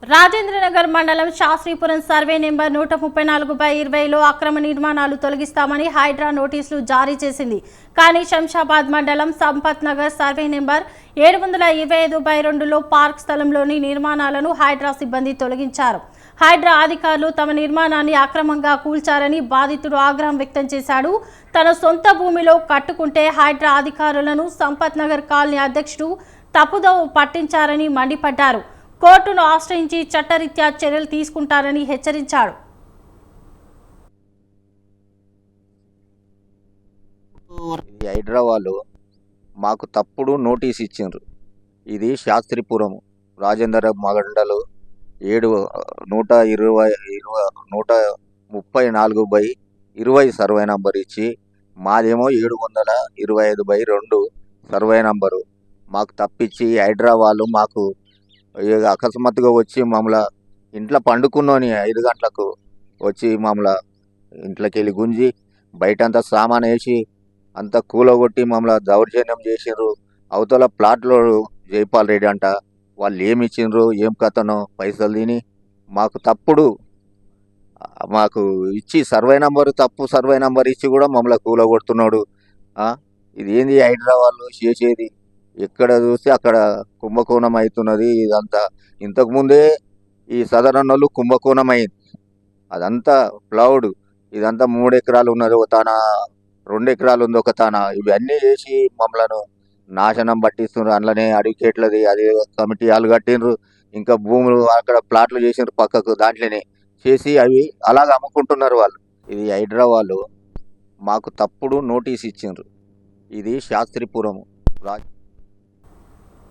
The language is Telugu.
రాజేంద్రనగర్ మండలం శాస్త్రీపురం సర్వే నెంబర్ 134/20లో అక్రమ నిర్మాణాలు తొలగిస్తామని హైడ్రా నోటీసులు జారీ చేసింది. కానీ శంషాబాద్ మండలం సంపత్ నగర్ సర్వే నెంబర్ 725/2లో పార్క్ స్థలంలోని నిర్మాణాలను హైడ్రా సిబ్బంది తొలగించారు. హైడ్రా అధికారులు తమ నిర్మాణాన్ని అక్రమంగా కూల్చారని బాధితుడు ఆగ్రహం వ్యక్తం చేశాడు. తన సొంత భూమిలో కట్టుకుంటే హైడ్రా అధికారులను సంపత్ నగర్ కాలనీ అధ్యక్షుడు తప్పుదోవ పట్టించారని మండిపడ్డారు. కోర్టును ఆశ్రయించి చట్టరీత్యా చర్యలు తీసుకుంటారని హెచ్చరించాడు. హైదరాబాద్లో మాకు తప్పుడు నోటీస్ ఇచ్చిండ్రు. ఇది శాస్త్రీపురం రాజేంద్ర మండలు 134/20 సర్వే నంబర్ ఇచ్చి మాదేమో 725/2 సర్వే నంబరు మాకు తప్పించి హైదరాబాద్లో మాకు అకస్మాత్తుగా వచ్చి మమ్మల్ని ఇంట్లో పండుకున్నోని 5 గంటలకు వచ్చి మమ్మల్ని ఇంట్లోకి వెళ్ళి గుంజి బయటంతా సామాన్ వేసి అంతా కూలగొట్టి మమ్మల్ని దౌర్జన్యం చేసిండ్రు. అవతల ప్లాట్లో జైపాల్ రెడ్డి అంట వాళ్ళు ఏమి ఇచ్చిండ్రు ఏం కథనో పైసలు తిని మాకు ఇచ్చి తప్పు సర్వే నంబర్ ఇచ్చి కూడా మమ్మల్ని కూలగొడుతున్నాడు. ఇది ఏంది హైదరాబాద్లో చేసేది? ఎక్కడ చూస్తే అక్కడ కుంభకోణం అవుతున్నది. ఇదంతా ఇంతకుముందే ఈ సదరన్ వాళ్ళు కుంభకోణం అయింది. అదంతా ప్లౌడ్, ఇదంతా 3 ఎకరాలు ఉన్నది ఒక తాన, 2 ఎకరాలు ఉంది ఒక తాన. ఇవన్నీ చేసి మమ్మలను నాశనం పట్టిస్తున్నారు. అందులోనే అడ్వకేట్లది అది కమిటీ వాళ్ళు కట్టిండ్రు. ఇంకా భూములు అక్కడ ప్లాట్లు చేసిండ్రు పక్కకు, దాంట్లోనే చేసి అవి అలాగ అమ్ముకుంటున్నారు వాళ్ళు. ఇది హైదరాబాద్లో మాకు తప్పుడు నోటీస్ ఇచ్చిండ్రు. ఇది శాస్త్రీపురం